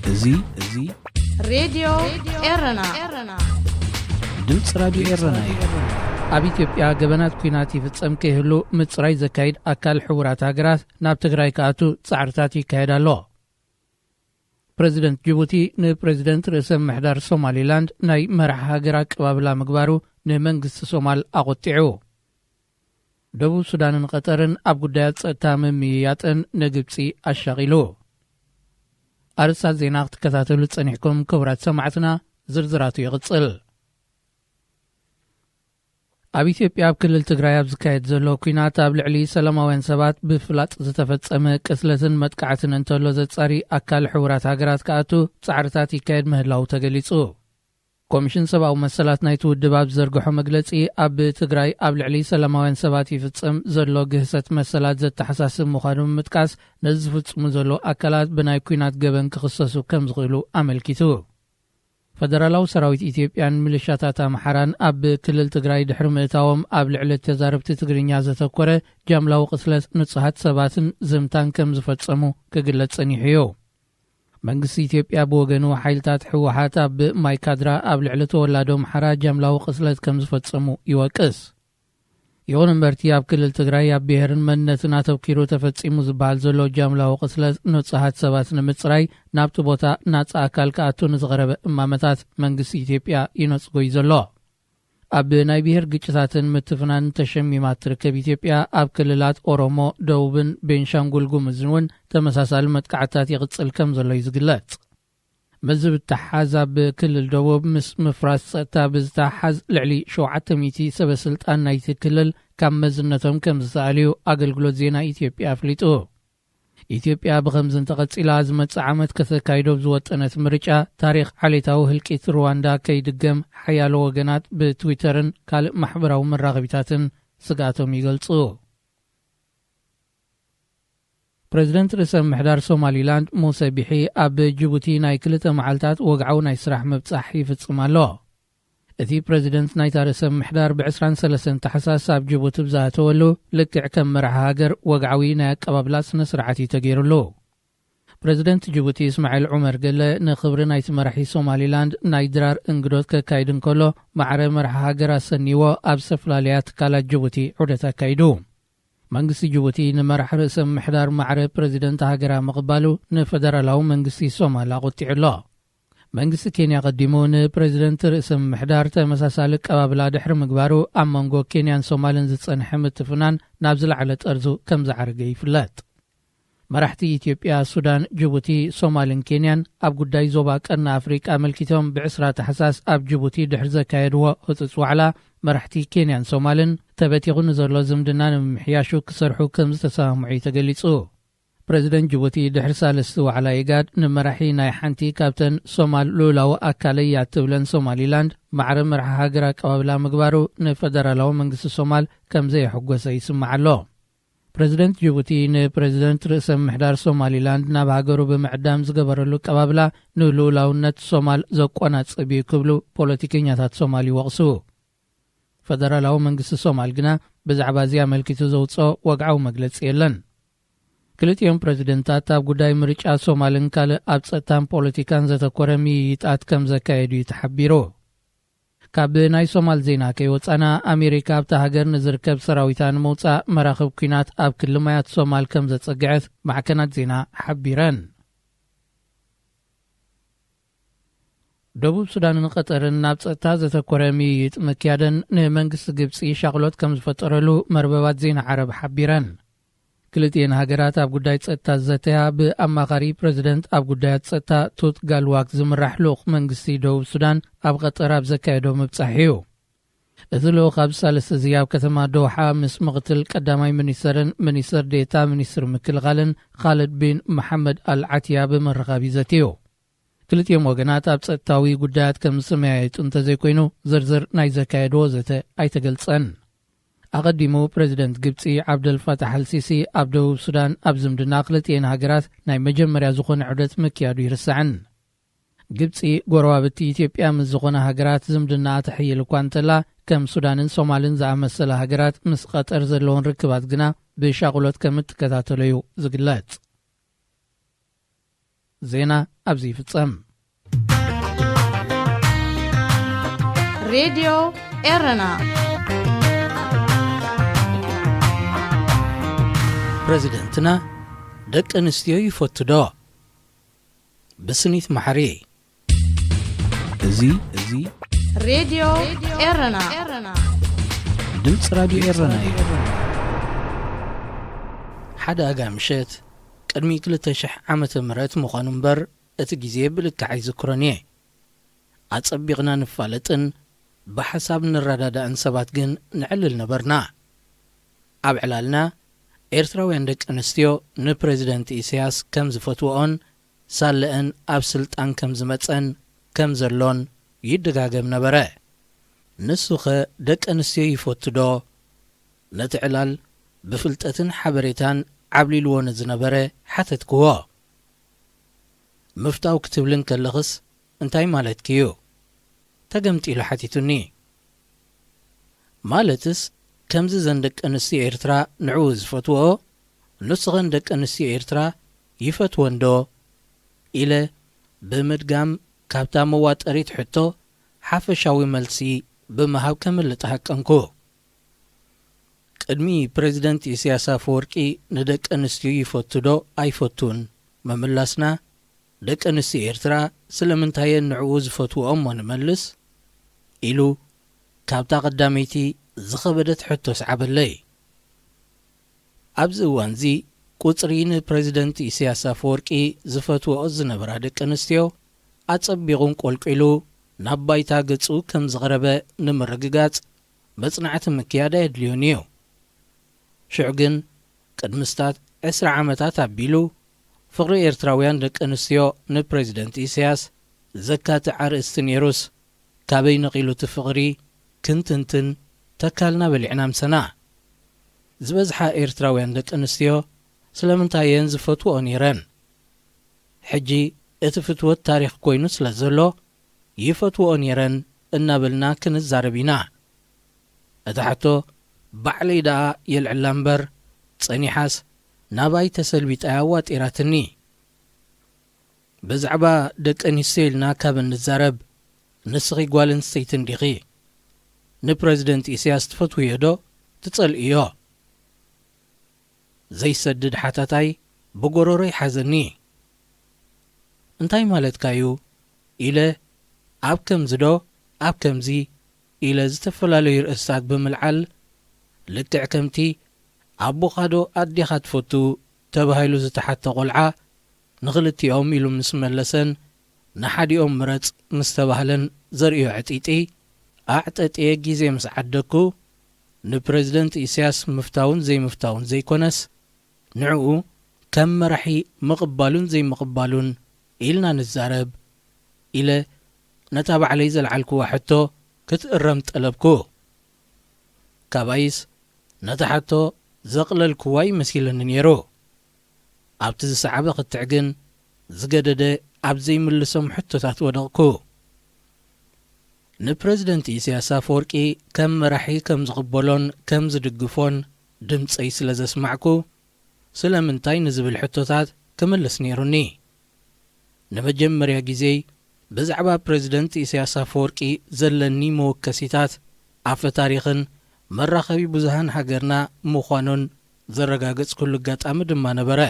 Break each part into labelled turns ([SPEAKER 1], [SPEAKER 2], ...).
[SPEAKER 1] እዙይ
[SPEAKER 2] ሬዲዮ ኤረና
[SPEAKER 1] ድምጽ ራዲዮ ኤረና ኣብ ኢትዮጵያ ገበናት ኩናት ይፍጸም ከይህሉ ምጽራይ ዘካይድ ኣካል ሕቡራት ሃገራት ናብ ትግራይ ከኣቱ ጻዕርታት ይካየድ ኣሎ። ፕሬዚደንት ጅቡቲ ንፕሬዚደንት ርእሰ ምሕዳር ሶማሊላንድ ናይ መራሒ ሃገር ኣቀባብላ ምግባሩ ንመንግስቲ ሶማል ኣቆጢዑ። ደቡብ ሱዳንን ቀጠርን ኣብ ጉዳያት ጸጥታ ምምይያጥን ንግብፂ ኣሻቂሉ። ኣርስታት ዜና ክትከታተሉ ጸኒሕኩም ክቡራት ሰማዕትና ዝርዝራቱ ይቕጽል። ኣብ ኢትዮጵያ ኣብ ክልል ትግራይ ኣብ ዝካየድ ዘሎ ኩናት ኣብ ልዕሊ ሰላማውያን ሰባት ብፍላጥ ዝተፈጸመ ቅስለትን መጥቃዕትን እንተሎ ዘጻሪ ኣካል ሕቡራት ሃገራት ከኣቱ ጻዕርታት ይካየድ ምህላው ተገሊጹ። ኮሚሽን ሰብኣዊ መሰላት ናይቲ ውድብ ኣብ ዘርግሖ መግለጺ ኣብ ትግራይ ኣብ ልዕሊ ሰላማውያን ሰባት ይፍጽም ዘሎ ግህሰት መሰላት ዘተሓሳስብ ምዃኑ ምጥቃስ ነዚ ዝፍጽሙ ዘሎ ኣካላት ብናይ ኩናት ገበን ክኽሰሱ ከም ዝኽእሉ ኣመልኪቱ። ፈደራላዊ ሰራዊት ኢትዮጵያን ሚሊሻታት ኣምሓራን ኣብ ክልል ትግራይ ድሕሪ ምእታዎም ኣብ ልዕሊ ተዛረብቲ ትግርኛ ዘተኮረ ጃምላዊ ቅስለት ንጹሃት ሰባትን ዝምታን ከም ዝፈጸሙ ክግለጽ ጸኒሑ እዩ። መንግስቲ ኢትዮጵያ ብወገኑ ሓይልታት ሕወሓት ኣብ ማይካድራ ኣብ ልዕሊ ተወላዶም ኣምሓራ ጃምላዊ ቅስለት ከም ዝፈጸሙ ይወቅስ። ይኹን እምበርቲ ኣብ ክልል ትግራይ ኣብ ብሔርን መንነትን ኣተኪሩ ተፈጺሙ ዝበሃል ዘሎ ጃምላዊ ቅስለት ንጹሃት ሰባት ንምጽራይ ናብቲ ቦታ ናጻ ኣካል ከኣቱ ንዝቐረበ እማመታት መንግስቲ ኢትዮጵያ ይነጽጎ እዩ ዘሎ። ኣብ ናይ ብሔር ግጭታትን ምትፍናን ተሸሚማ ትርከብ ኢትዮጵያ ኣብ ክልላት ኦሮሞ፣ ደቡብን ቤንሻንጉል ጉሙዝን እውን ተመሳሳሊ መጥቃዕታት ይቕጽል ከም ዘሎ እዩ ዝግለጽ። መዝብ ተሓዝ ኣብ ክልል ደቡብ ምስ ምፍራስ ጸጥታ ብዝተሓዝ ልዕሊ 700 ሰበስልጣን ናይቲ ክልል ካብ መዝነቶም ከም ዝተኣልዩ ኣገልግሎት ዜና ኢትዮጵያ ኣፍሊጡ። ኢትዮጵያ ብኸምዝን ተቐጺላ ዝመጽእ ዓመት ከተካይዶ ዝወጠነት ምርጫ ታሪኽ ዓሌታዊ ህልቂት ሩዋንዳ ከይድገም ሓያሎ ወገናት ብትዊተርን ካልእ ማሕበራዊ መራኸቢታትን ስጋቶም ይገልጹ። ፕሬዚደንት ርእሰ ምሕዳር ሶማሊላንድ ሙሳ ቢሒ ኣብ ጅቡቲ ናይ 2 መዓልታት ወግዓዊ ናይ ስራሕ ምብጻሕ ይፍጽም ኣሎ። እቲ ፕሬዚደንት ናይ ርእሰ ምሕዳር ብ23 ታሕሳስ ኣብ ጅቡቲ ብዝኣተወሉ ልክዕ ከም መራሒ ሃገር ወግዓዊ ናይ ኣቀባብላ ስነ ስርዓት ተገይሩሉ። ፕሬዚደንት ጅቡቲ እስማዒል ዑመር ገለ ንኽብሪ ናይቲ መራሒ ሶማሊላንድ ናይ ድራር እንግዶት ከካይድ እንከሎ ማዕረ መራሒ ሃገር ኣሰኒዎ ኣብ ዝተፈላለያ ትካላት ጅቡቲ ዑደት ኣካይዱ። መንግስቲ ጅቡቲ ንመራሒ ርእሰ ምሕዳር ማዕረ ፕሬዚደንት ሃገራ ምቕባሉ ንፌደራላዊ መንግስቲ ሶማል ኣቆጢዑ ኣሎ። መንግስቲ ኬንያ ቀዲሙ ንፕሬዚደንት ርእሰ ምሕዳር ተመሳሳሊ ቀባብላ ድሕሪ ምግባሩ ኣብ መንጎ ኬንያን ሶማልን ዝጸንሐ ምትፍናን ናብ ዝለዓለ ጠርዙ ከም ዝዓረገ ይፍለጥ። መራሕቲ ኢትዮጵያ፣ ሱዳን፣ ጅቡቲ፣ ሶማልን ኬንያን ኣብ ጉዳይ ዞባ ቀርኒ ኣፍሪቃ ኣመልኪቶም ብ20 ታሕሳስ ኣብ ጅቡቲ ድሕሪ ዘካየድዎ ህፁፅ ዋዕላ መራሕቲ ኬንያን ሶማልን ተበቲኹ ንዘሎ ዝምድና ንምምሕያሹ ክሰርሑ ከም ዝተሰማምዑ ተገሊጹ። ፕሬዚደንት ጅቡቲ ድሕሪ ሳለስቲ ዋዕላ ኢጋድ ንመራሒ ናይ ሓንቲ ካብተን ሶማል ሉላዊ ኣካለይ እትብለን ሶማሊላንድ ማዕረ መራሒ ሃገር ኣቀባብላ ምግባሩ ንፌደራላዊ መንግስቲ ሶማል ከም ዘየሐጎሰ ይስማዕ ኣሎ። ፕሬዚደንት ጅቡቲ ንፕሬዚደንት ርእሰ ምሕዳር ሶማሊላንድ ናብ ሃገሩ ብምዕዳም ዝገበረሉ ቀባብላ ንሉላውነት ሶማል ዘቆናጽብ ክብሉ ፖለቲከኛታት ሶማል ይወቕሱ። ፌደራላዊ መንግስቲ ሶማል ግና ብዛዕባ እዚ ኣመልኪቱ ዘውፅኦ ወግዓዊ መግለጺ የለን። ክልቲኦም ፕሬዚደንታት ኣብ ጉዳይ ምርጫ ሶማልን ካልእ ኣብ ጸጥታን ፖለቲካን ዘተኮረ ምይይጣት ከም ዘካየዱ ተሓቢሩ። ካብ ናይ ሶማል ዜና ከይወፃና ኣሜሪካ ኣብታ ሃገር ንዝርከብ ሰራዊታ ንምውፃእ መራኽብ ኩናት ኣብ ክልማያት ሶማል ከም ዘጸግዐት ማዕከናት ዜና ሓቢረን። ደቡብ ሱዳንን ቀጠርን ናብ ጸጥታ ዘተኮረ ምይይጥ መክያደን ንመንግስቲ ግብፂ ሻቅሎት ከም ዝፈጠረሉ መርበባት ዜና ዓረብ ሓቢረን። ክልቲአን ሃገራት ኣብ ጉዳይ ጸጥታ ዘተያ ብኣማኻሪ ፕሬዚደንት ኣብ ጉዳያት ጸጥታ ቱት ጋልዋክ ዝምራሕ ልኡኽ መንግስቲ ደቡብ ሱዳን ኣብ ቀጠር ኣብ ዘካየዶ ምብጻሕ እዩ። እቲ ልኡኽ ኣብ ሳለስተ እዚ ኣብ ከተማ ዶሓ ምስ ምኽትል ቀዳማይ ሚኒስተርን ሚኒስተር ዴታ ሚኒስትር ምክልኻልን ኻልድ ቢን መሐመድ አልዓትያ ብምርኻብ ዘትዩ። ክልቲኦም ወገናት ኣብ ጸጥታዊ ጉዳያት ከም ዝሰማያየጡ እንተዘይኮይኑ ዝርዝር ናይ ዘካየድዎ ዘተ ኣይተገልጸን። ኣቐዲሙ ፕሬዚደንት ግብፂ ዓብደልፋታሕ አልሲሲ ኣብ ደቡብ ሱዳን ኣብ ዝምድና ክልቲአን ሃገራት ናይ መጀመርያ ዝኾነ ዑደት ምክያዱ ይርስዕን። ግብፂ ጎረባብቲ ኢትዮጵያ ምስ ዝኾነ ሃገራት ዝምድና ተሕይል እኳ እንተላ ከም ሱዳንን ሶማልን ዝኣመሰለ ሃገራት ምስ ቀጠር ዘለውን ርክባት ግና ብሻቅሎት ከም እትከታተለዩ ዝግለጽ። ዜና ኣብዚ ይፍጸም።
[SPEAKER 2] ሬድዮ ኤረና
[SPEAKER 1] ፕሬዚደንትና ደቂ ኣንስትዮ ይፈቱ ዶ? ብስኒት ማሕሪ እዚ
[SPEAKER 2] ሬድዮ ኤረና
[SPEAKER 1] ድምፂ ራድዮ ኤረና እዩ። ሓደ ኣጋምሸት ቅድሚ 2000 ዓመተ ምህረት ምዃኑ እምበር እቲ ግዜ ብልክዕ ኣይዝክሮን እየ። ኣጸቢቕና ንፋለጥን ብሓሳብ ንረዳዳእን ሰባት ግን ንዕልል ነበርና። ኣብ ዕላልና ኤርትራውያን ደቂ ኣንስትዮ ንፕሬዚደንት ኢሳያስ ከም ዝፈትውኦን ሳልአን ኣብ ስልጣን ከም ዝመፀን ከም ዘሎን ይደጋገም ነበረ። ንሱኸ ደቂ ኣንስትዮ ይፈቱ ዶ? ነቲ ዕላል ብፍልጠትን ሓበሬታን ዓብሊልዎ ንዝነበረ ሓተትክዎ። ምፍታው ክትብልን ከለኽስ እንታይ ማለት ክዩ? ተገምጢሉ ሓቲቱኒ። ማለትስ ከምዚ ዘን ደቂ ኣንስትዮ ኤርትራ ንዕኡ ዝፈትውኦ ንስኸን ደቂ ኣንስትዮ ኤርትራ ይፈትወን ዶ ኢለ ብምድጋም ካብታ መዋጠሪት ሕቶ ሓፈሻዊ መልሲ ብምሃብ ከምልጥሃቀንኩ። ቅድሚ ፕሬዚደንት ኢሳያስ ኣፈወርቂ ንደቂ ኣንስትዮ ይፈቱ ዶ ኣይፈቱን መምላስና ደቂ ኣንስትዮ ኤርትራ ስለምንታየን ንዕኡ ዝፈትውኦም ንመልስ ኢሉ ካብታ ቀዳመይቲ ዝኸበደት ሕቶ ሰዓበለይ። ኣብዚ እዋንዚ ቁፅሪ ንፕሬዚደንት ኢሳያስ ኣፈወርቂ ዝፈትውኦ ዝነበራ ደቂ ኣንስትዮ ኣጸቢቑን ቈልቂሉ ናብ ባይታ ገጹ ከም ዝቐረበ ንምርግጋጽ መጽናዕቲ ምክያድ የድልዮን እዩ። ሽዑ ግን ቅድምስታት 20 ዓመታት ኣቢሉ ፍቕሪ ኤርትራውያን ደቂ ኣንስትዮ ንፕሬዚደንት ኢሳያስ ዘካትዕ ኣርእስቲ ነይሩስ ካበይ ነቒሉ እቲ ፍቕሪ ክንትንትን ተካልና በሊዕና ምሰና። ዝበዝሓ ኤርትራውያን ደቂ ኣንስትዮ ስለምንታየን ዝፈትውኦ ነይረን? ሕጂ እቲ ፍትወት ታሪኽ ኮይኑ ስለ ዘሎ ይፈትውኦ ነይረን እናበልና ክንዛረብ ኢና። እቲ ሕቶ ባዕለይ ደኣ የልዕላ እምበር ጸኒሓስ ናባይ ተሰልቢጣ ኣዋጢራትኒ። ብዛዕባ ደቂ ኣንስትዮ ኢልና ካብ እንዛረብ ንስኺ ጓል ኣንስተይቲ እንዲኺ ንፕሬዚደንት ኢሳያስ ትፈትውዮ ዶ ትጸልእዮ? ዘይሰድድ ሓታታይ ብጎሮሮ ይሓዘኒ። እንታይ ማለትካዩ ኢለ ኣብ ከምዚ ዶ ኣብ ከምዚ ኢለ ዝተፈላለዩ ርእስታት ብምልዓል ልክዕ ከምቲ ኣቦኻዶ ኣዴኻ ትፈቱ ተባሂሉ ዝተሓተ ቖልዓ ንኽልቲኦም ኢሉ ምስ መለሰን ንሓዲኦም ምረጽ ምስ ተባህለን ዘርእዮ ዕጢጢ ኣዕጠጥየ ጊዜ ምስ ዓደኩ ንፕሬዚደንት ኢሳያስ ምፍታውን ዘይምፍታውን ዘይኮነስ ንዕኡ ከም መራሒ ምቕባሉን ዘይምቕባሉን ኢልና ንዛረብ ኢለ ነታ ባዕለይ ዘለዓልክዋ ሕቶ ክትእረም ጠለብኩ። ካባይስ ነታ ሕቶ ዘቕለልክዋ ይመሲለኒ ነይሩ። ኣብቲ ዝሰዓበ ኽትዕ ግን ዝገደደ ኣብ ዘይምልሶም ሕቶታት ወደቕኩ። ንፕሬዚደንት ኢሳያስ ኣፈወርቂ ከም መራሒ ከም ዝቕበሎን ከም ዝድግፎን ድምፀይ ስለ ዘስማዕኩ ስለምንታይ ንዝብል ሕቶታት ክምልስ ነይሩኒ። ንመጀመርያ ጊዜ ብዛዕባ ፕሬዚደንት ኢሳያስ ኣፈወርቂ ዘለኒ መወከሲታት ኣፈ ታሪኽን መራኸቢ ብዙሃን ሃገርና ምዃኑን ዘረጋገጽ ኩሉ ኣጋጣሚ ድማ ነበረ።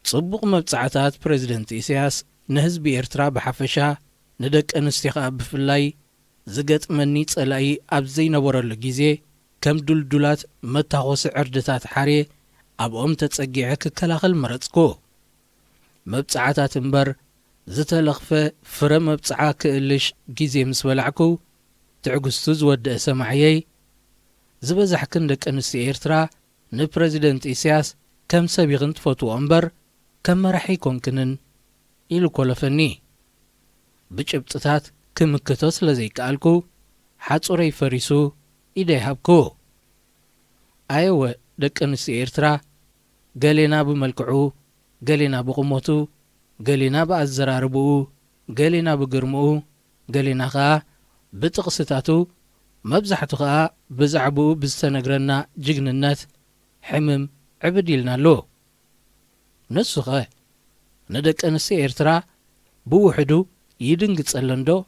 [SPEAKER 1] ጽቡቕ መብጻዕታት ፕሬዚደንት ኢሳያስ ንህዝቢ ኤርትራ ብሓፈሻ ንደቂ ኣንስትዮ ኸኣ ብፍላይ ዝገጥመኒ ጸላኢ ኣብ ዘይነበረሉ ጊዜ ከም ዱልዱላት መታኾሲ ዕርድታት ሓርየ ኣብኦም ተጸጊዐ ክከላኸል መረጽኩ። መብጻዕታት እምበር ዝተለኽፈ ፍረ መብጽዓ ክእልሽ ጊዜ ምስ በላዕኩ ትዕግስቱ ዝወድአ ሰማዕየይ ዝበዛሕክን ደቂ ኣንስትዮ ኤርትራ ንፕሬዚደንት ኢሳያስ ከም ሰቢኽን ትፈትዎ እምበር ከም መራሒ ኮንክንን ኢሉ ኰለፈኒ። ብጭብጥታት ክምክቶ ስለ ዘይከኣልኩ ሓጹረይ ፈሪሱ ኢደይ ሃብኩ። ኣየወ ደቂ ኣንስትዮ ኤርትራ ገሌና ብመልክዑ፣ ገሌና ብቑመቱ፣ ገሌና ብኣዘራርብኡ፣ ገሌና ብግርምኡ፣ ገሌና ኸኣ ብጥቕስታቱ፣ መብዛሕቱ ኸኣ ብዛዕብኡ ብዝተነግረና ጅግንነት ሕምም ዕብድ ኢልናሉ። ንሱ ኸ ندك أنسي إرترا بوحدو يدنقصلندو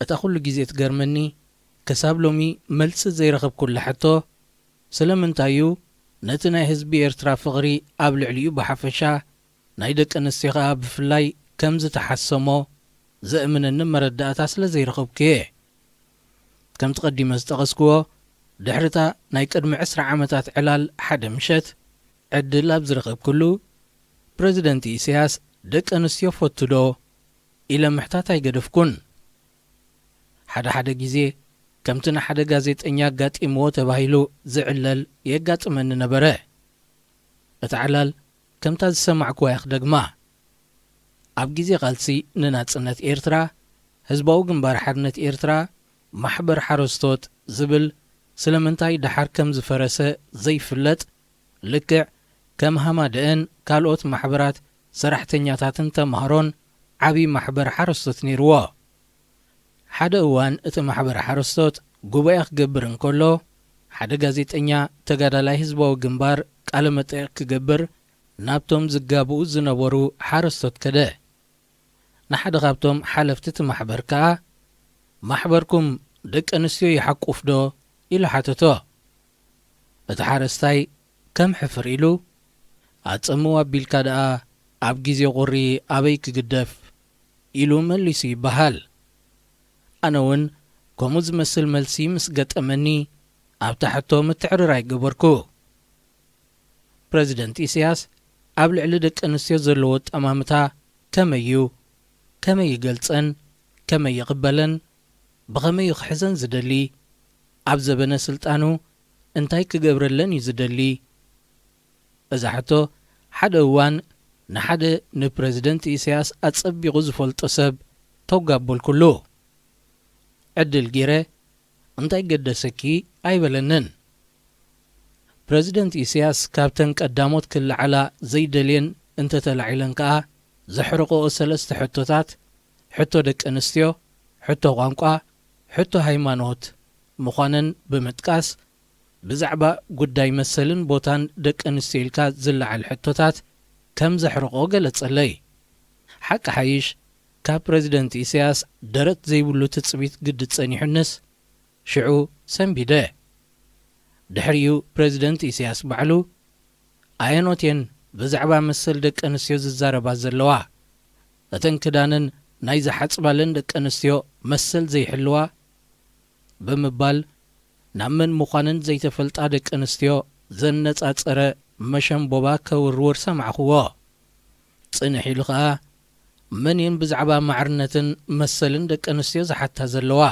[SPEAKER 1] أتا كل جزء تقرمني كساب لومي ملس زي رغب كل حتو سلمنتايو نتنا هزبي إرترا فغري قابل عليو بحفشا نايدك أنسيغا بفلاي كمز تحسمو زأمن النمر الداتا سلا زي رغب كيه كم تقدم استغسكو دحرتا نايك أدم 10 عامتات علال حدا مشت عدل أبزرغب كلو بريزيدنت إيسياس دك أنسيو فوتدو إلا محتاتا يقدفكن حدا جيزي كمتنا حدا غازيت إنيا قات إمو تباهيلو زعلل يقات من نبره اتعلال كمتا زسمعكو يخدق ما أب جيزي غالسي ننات سنة إيرترا هزباو جنبار حرنت إيرترا محبر حرستوت زبل سلمنتاي دحر كم زفرسة زي فلت لكع كم هما دقن كالوت محبرات سرحتنياتاتن تمهرون عبي محبر حرستوت نيروا حدا اوان ات محبر حرستوت قبايخ قبرن كله حدا غازيت انيا تقادالاي هزباو جنبار كالمتاق قبر نابتوم زقابو زنبورو حرستوت كده نحد غابتوم حالفتت محبر كا محبركم دك أنسيو يحقوف دو إلو حتتو اتحارستاي كم حفر إلو أتسموا بالكاداء أبجيزي غوري أبيك قدف إلو ملسي بحال أناون كوموز مسل ملسي مسقط أمني أبتحتو متعرراي قبركو بريزيدنت إيسياس أبلع لدك أنسيو زلوت أمامتا كما يقلتن كما يقبلن بغمي يخحزن زدلي عبزبنا سلطانو انتاي كقبرلن يزدلي إذا حتو حد اوان نحد نبريزيدنت إيسياس أتصبي غزفو التصب توقابو الكلو عدل جيري انتاي قدسكي أي بلنن بريزيدنت إيسياس كابتن قداموت كل على زي دلين انت تلعيلن كا زحرقو سلست حتوتات حتو دك أنستيو حتو غانقا حتو هايمانوت مخانن بمتكاس بزعبا قداي مسلن بوتان دك أنستيلكا زلع الحتوتات كم زحرقو قلت صلي حق حيش كا بريزيدنت إيسياس درت زي بلو تتصبيت قد تصاني حنس شعو سنبيده دحريو بريزيدنت إيسياس بعلو آيانوتين بزعبا مسل دك أنستيو ززاربا زلوا أتن كدانن نايزا حتصبالن دك أنستيو مسل زي حلوا بمبال نامن مخانن زي تفلطا دك أنستيو زنت أتصر مشن بوبا كورور سمعخوا صنحي لخا منين بزعبا معرنتن مسلن دك أنستيو زحتها زلوا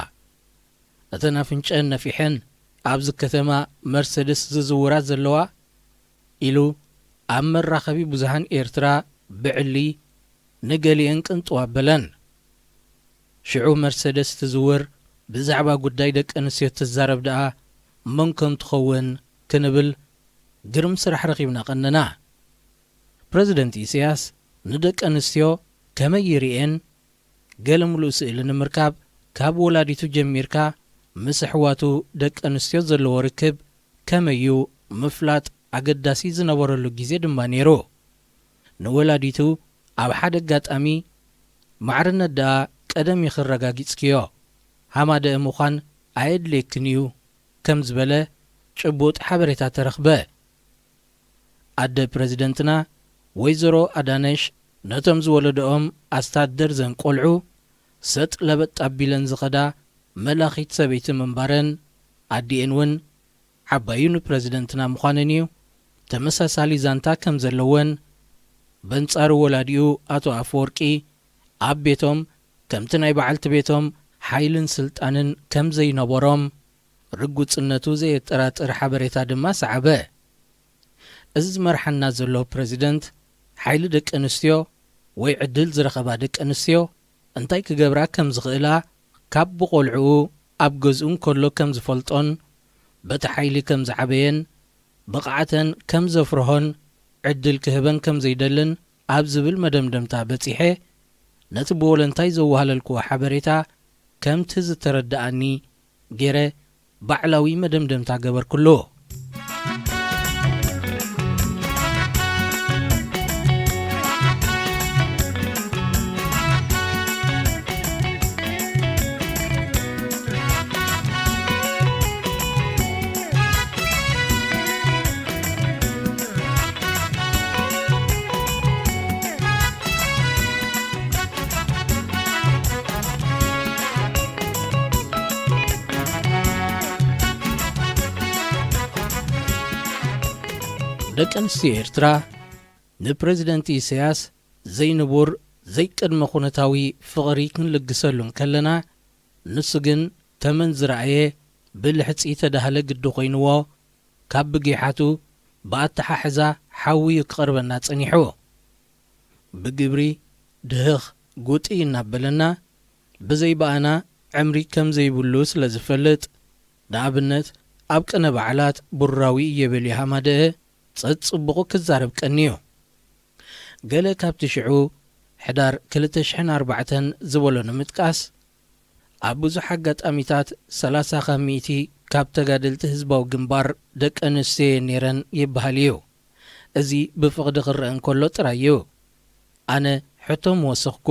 [SPEAKER 1] أتنا فنشان نفيحن أبز كثما مرسيدس ززورات زلوا إلو أمر رخبي بزهان إيرترا بعلي نقلي انكنت وابلن شعو مرسيدس تزور بزعبا قداي دك أنسيو تزارب دقا منكم تخون كنبل قرم سرح رقيبنا قننا بريزيدنت إيسياس ندك أنسيو كما يريئن قلم لوسئلن مركاب كاب ولاديتو جميركا مسحواتو دك أنسيو زلو ركب كما يو مفلات أقداسي زنورلو جيزي دمانيرو نولاديتو أب حد قاتامي معرنا دا قدم يخرقا جيسكيو هما دا مخان عيد ليكنيو كم زبالة شبوت حبريتا ترخبه أدى بريزيدنتنا ويزرو أدانش نتمز ولدهم أستاد درزن قلعو ست لبت أبيلن زخدا ملاخيت سبيت منبارن أدي انون عبايون بريزيدنتنا مخاننيو تمسا سالي زانتا كم زلوون بنصار ولاديو أتو أفوركي أب بيتهم كم تناي بعلت بيتهم حيلن سلطانن كم زي نبورم رقود سنتو زي تراتر حبريتا دما سعبه إز مرحنا زلو بريزيدنت حيل دك أنستيو وي عدل زرخبا دك أنستيو انتاي كقبرا كم زغيلا كاب بقولعو أب جزءون كله كم زفلطون بتحيلي كم زعبين بقعتن كم زفرهن عدل كهبن كم زيدلن أب زبل مدمدمتا بتيحي نتبول انتاي زوهاللكو حبريتا كم تز تردأني غيره بعلاوي مدمدمتا قبر كله ደቀንስቲ ኤርትራ ንፕሬዝደንት ኢሳያስ ዘይንቡር ዘይቅድመ ኩነታዊ ፍቕሪ ክንልግሰሉን ከለና ንሱ ግን ተመን ዝረአየ ብልሕፂ ተዳህለ ግዲ ኮይንዎ ካብ ብጌሓቱ ብኣተሓሕዛ ሓዊ ክቐርበና ጸኒሑ ብግብሪ ድህኽ ጉጢ እናበለና ብዘይበኣና ዕምሪ ከም ዘይብሉ ስለ ዝፈልጥ ንኣብነት ኣብ ቅነ በዓላት ቡራዊ እየበልዩ ሃማድአ ጽቡቕ ክዛረብ ቀኒዩ ገለ ካብቲ ሽዑ ሕዳር 2004 ዝበሎ ንምጥቃስ ኣብ ብዙሕ ኣጋጣሚታት 30% ካብ ተጋደልቲ ህዝባዊ ግንባር ደቂ ኣንስትዮ ነይረን ይበሃል እዩ። እዚ ብፍቕዲ ክርአ እንከሎ ጥራይ እዩ። ኣነ ሕቶም ወሰኽኩ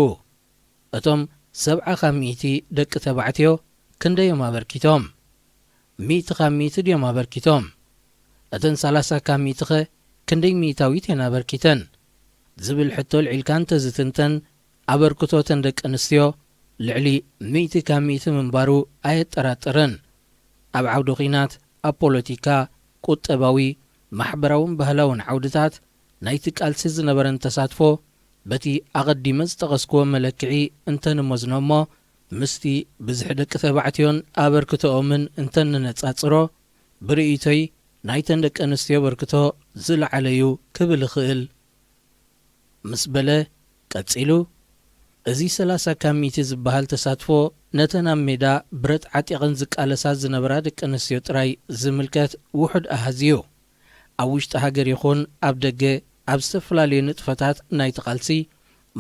[SPEAKER 1] እቶም 70% ደቂ ተባዕትዮ ክንደዮም ኣበርኪቶም 100% ድዮም ኣበርኪቶም እተን 30% ኸ ክንደይ ሚእታዊት እየን ኣበርኪተን ዝብል ሕቶ ልዒልካ እንተዝትንተን ኣበርክቶተን ደቂ ኣንስትዮ ልዕሊ 100% ምንባሩ ኣየጠራጥርን። ኣብ ዓውዲ ኺናት ኣብ ፖለቲካ ቁጠባዊ ማሕበራውን ባህላውን ዓውድታት ናይቲ ቃልሲ ዝነበረን ተሳትፎ በቲ ኣቐዲመ ዝጠቐስክዎ መለክዒ እንተንመዝኖ እሞ ምስቲ ብዙሕ ደቂ ተባዕትዮን ኣበርክቶኦምን እንተንነጻጽሮ ብርእቶይ ናይተን ደቂ ኣንስትዮ በርክቶ ዝለዓለ እዩ ክብል ይኽእል ምስ በለ ቀጺሉ እዚ 30% ዝበሃል ተሳትፎ ነተን ኣብ ሜዳ ብረት ዓጢቐን ዝቃለሳ ዝነበራ ደቂ ኣንስትዮ ጥራይ ዝምልከት ውሑድ ኣሃዝዩ ኣብ ውሽጢ ሃገር ይኹን ኣብ ደገ ኣብ ዝተፈላለዩ ንጥፈታት ናይቲ ቃልሲ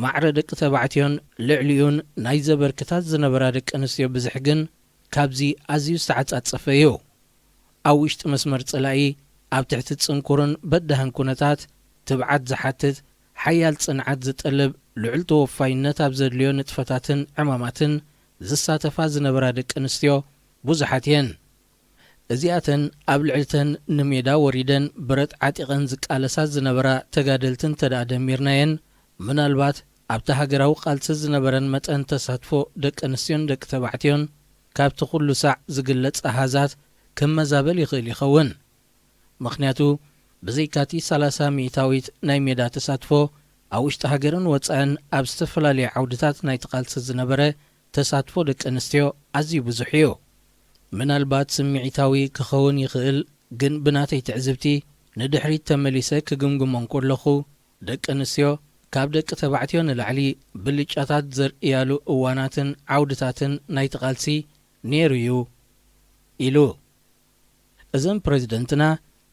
[SPEAKER 1] ማዕረ ደቂ ተባዕትዮን ልዕሊኡን ናይ ዘበርክታት ዝነበራ ደቂ ኣንስትዮ ብዙሕ ግን ካብዚ ኣዝዩ ዝተዓጻጸፈ እዩ። ኣብ ውሽጢ መስመር ጽላኢ ኣብ ትሕቲ ጽንኩርን በዳህን ኩነታት ትብዓት ዝሓትት ሓያል ጽንዓት ዝጠልብ ልዑል ተወፋይነት ኣብ ዘድልዮ ንጥፈታትን ዕማማትን ዝሳተፋ ዝነበራ ደቂ ኣንስትዮ ብዙሓት እየን። እዚኣተን ኣብ ልዕልተን ንሜዳ ወሪደን ብረት ዓጢቐን ዝቃለሳ ዝነበራ ተጋደልትን ተዳእ ደሚርናየን ምናልባት ኣብቲ ሃገራዊ ቃልሲ ዝነበረን መጠን ተሳትፎ ደቂ ኣንስትዮን ደቂ ተባዕትዮን ካብቲ ኩሉ ሳዕ ዝግለጽ ኣሃዛት ክመዛበል ይኽእል ይኸውን። ምኽንያቱ ብዘይካቲ 30% ናይ ሜዳ ተሳትፎ ኣብ ውሽጢ ሃገርን ወፃእን ኣብ ዝተፈላለዩ ዓውድታት ናይቲ ቃልሲ ዝነበረ ተሳትፎ ደቂ ኣንስትዮ ኣዝዩ ብዙሕ እዩ። ምናልባት ስምዒታዊ ክኸውን ይኽእል ግን ብናተይ ትዕዝብቲ ንድሕሪት ተመሊሰ ክግምግሞ ከለኹ ደቂ ኣንስትዮ ካብ ደቂ ተባዕትዮ ንላዕሊ ብልጫታት ዘርእያሉ እዋናትን ዓውድታትን ናይቲ ቃልሲ ነይሩ እዩ ኢሉ። እዘን ፕሬዝደንትና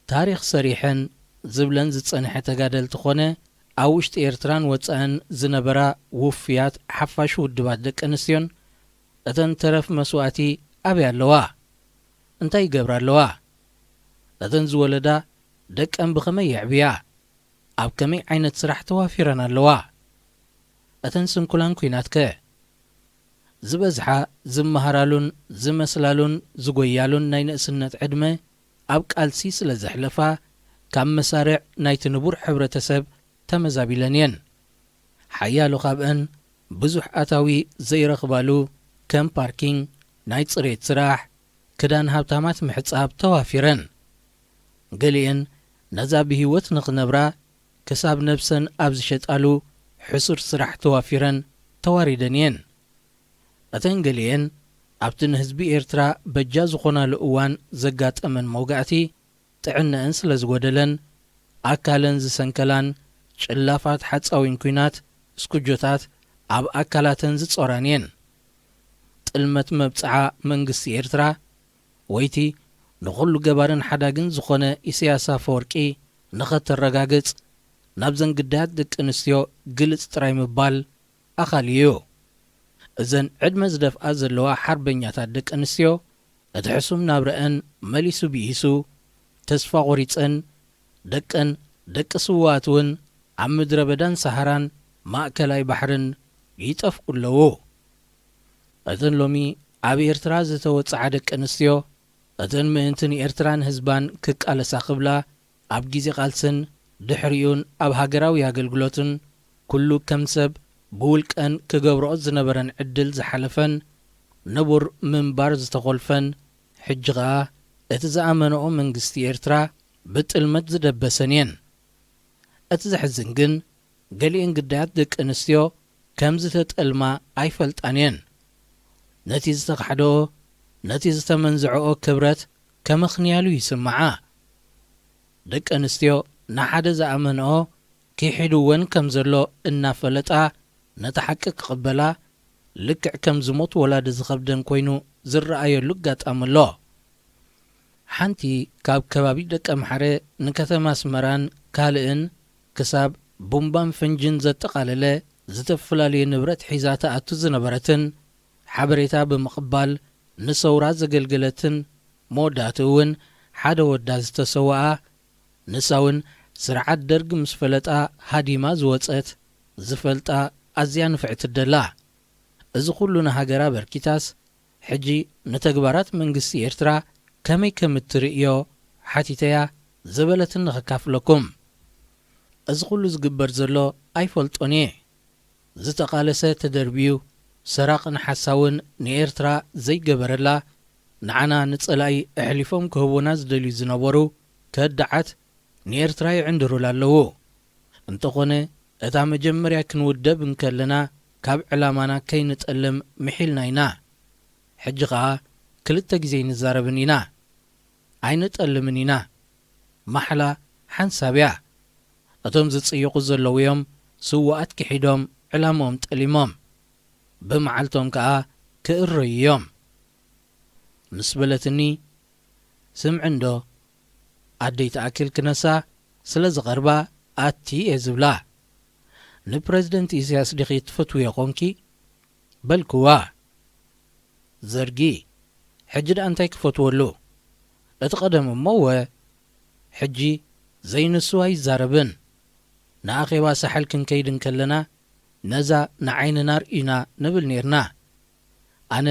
[SPEAKER 1] ታሪኽ ሰሪሐን ዝብለን ዝጸንሐ ተጋደልቲ ኾነ ኣብ ውሽጢ ኤርትራን ወፃእን ዝነበራ ውፍያት ሓፋሽ ውድባት ደቂ ኣንስትዮን እተን ተረፍ መስዋእቲ ኣበይ ኣለዋ? እንታይ ይገብራ ኣለዋ? እተን ዝወለዳ ደቀን ብኸመይ የዕብያ? ኣብ ከመይ ዓይነት ስራሕ ተዋፊረን ኣለዋ? እተን ስንኩላን ኩናትከ ዝበዝሓ ዝመሃራሉን ዝመስላሉን ዝጐያሉን ናይ ንእስነት ዕድመ ኣብ ቃልሲ ስለ ዘሕለፋ ካብ መሳርዕ ናይቲ ንቡር ሕብረተሰብ ተመዛቢለን እየን። ሓያሉ ካብአን ብዙሕ ኣታዊ ዘይረኽባሉ ከም ፓርኪንግ፣ ናይ ጽሬት ስራሕ፣ ክዳን ሃብታማት ምሕጻብ ተዋፊረን። ገሊአን ነዛ ብህይወት ንኽነብራ ክሳብ ነብሰን ኣብ ዝሸጣሉ ሕሱር ስራሕ ተዋፊረን ተዋሪደን እየን። እተን ገሊአን ኣብቲ ንህዝቢ ኤርትራ በጃ ዝኾናሉ እዋን ዘጋጠመን መውጋእቲ ጥዕነአን ስለ ዝጐደለን ኣካለን ዝሰንከላን ጭላፋት ሓፃዊን ኩናት እስኩጆታት ኣብ ኣካላተን ዝጾራን እየን። ጥልመት መብጽዓ መንግስቲ ኤርትራ ወይቲ ንኹሉ ገባርን ሓዳግን ዝኾነ ኢሳያስ አፈወርቂ ንኸተረጋግጽ ናብ ዘንግዳያት ደቂ ኣንስትዮ ግልጽ ጥራይ ምባል ኣኻልዩ። እዘን ዕድመ ዝደፍኣ ዘለዋ ሓርበኛታት ደቂ ኣንስትዮ እቲ ሕሱም ናብረአን መሊሱ ብኢሱ ተስፋ ቖሪፀን ደቀን ደቂ ስዋት እውን ኣብ ምድረ በዳን ሰሃራን ማእከላይ ባሕርን ይጠፍኡ ኣለዉ። እተን ሎሚ ኣብ ኤርትራ ዝተወፅዓ ደቂ ኣንስትዮ እተን ምእንትን ኤርትራን ህዝባን ክቃለሳ ኽብላ ኣብ ጊዜ ቓልስን ድሕሪኡን ኣብ ሃገራዊ ኣገልግሎትን ኩሉ ከም ሰብ ብውልቀን ክገብርኦ ዝነበረን ዕድል ዝሓለፈን ንቡር ምንባር ዝተኾልፈን ሕጂ ኸዓ እቲ ዝኣመንኦ መንግስቲ ኤርትራ ብጥልመት ዝደበሰን እየን። እቲ ዘሕዝን ግን ገሊአን ግዳያት ደቂ ኣንስትዮ ከም ዝተጠልማ ኣይፈልጣን እየን። ነቲ ዝተኻሕደኦ ነቲ ዝተመንዝዐኦ ክብረት ከመኽንያሉ ይስምዓ። ደቂ ኣንስትዮ ንሓደ ዝኣመንኦ ክሒድወን ከም ዘሎ እናፈለጣ ነቲ ሓቂ ክቕበላ ልክዕ ከም ዝሞት ወላዲ ዝኸብደን ኮይኑ ዝረኣየሉ ኣጋጣሚ ኣሎ። ሓንቲ ካብ ከባቢ ደቀ ምሓረ ንከተማ ኣስመራን ካልእን ክሳብ ቡምባን ፈንጅን ዘጠቓለለ ዝተፈላለዩ ንብረት ሒዛ ተኣቱ ዝነበረትን ሓበሬታ ብምቕባል ንሰውራ ዘገልገለትን መወዳእቱ እውን ሓደ ወዳ ዝተሰውኣ ንሳ እውን ስርዓት ደርጊ ምስ ፈለጣ ሃዲማ ዝወፀት ዝፈልጣ ኣዝያ ንፍዕቲ ደላ። እዚ ኩሉ ንሃገራ በርኪታስ ሕጂ ንተግባራት መንግስቲ ኤርትራ ከመይ ከም እትርእዮ ሓቲተያ ዝበለትን ንኸካፍለኩም። እዚ ኩሉ ዝግበር ዘሎ ኣይፈልጦን እየ። ዝተቓለሰ ተደርቢዩ ሰራቕን ሓሳውን ንኤርትራ ዘይገበረላ ንዓና ንጸላኢ ኣሕሊፎም ክህቡና ዝደልዩ ዝነበሩ ከዳዓት ንኤርትራ ይዕንድሩላ ኣለዉ። እንተኾነ እታ መጀመርያ ክንውደብ እንከለና ካብ ዕላማና ከይንጠልም ምሒልና ኢና። ሕጂ ኸዓ ክልተ ግዜ ንዛረብን ኢና፣ ኣይንጠልምን ኢና። ማሕላ ሓንሳብያ እቶም ዝጽይቑ ዘለዉ እዮም ስዋኣት ክሒዶም ዕላሞም ጠሊሞም ብመዓልቶም ከዓ ክእረዩ እዮም። ምስ በለትኒ ስምዕንዶ ኣደይቲ ኣኪል ክነሳ ስለ ዝቐርባ ኣቲ እየ ዝብላ። ንፕረዚደንት ኢሳያስ ዲኺ ትፈትውዮ ኾንኪ በልክዋ ዘርጊ ሕጂ ዳ እንታይ ክፈትወሉ? እቲ ቀደም እሞወ ሕጂ ዘይንስዋ ይዛረብን። ንኣኼባ ሳሕል ክንከይድ እንከለና ነዛ ንዓይንና ርኢና ንብል ነርና። ኣነ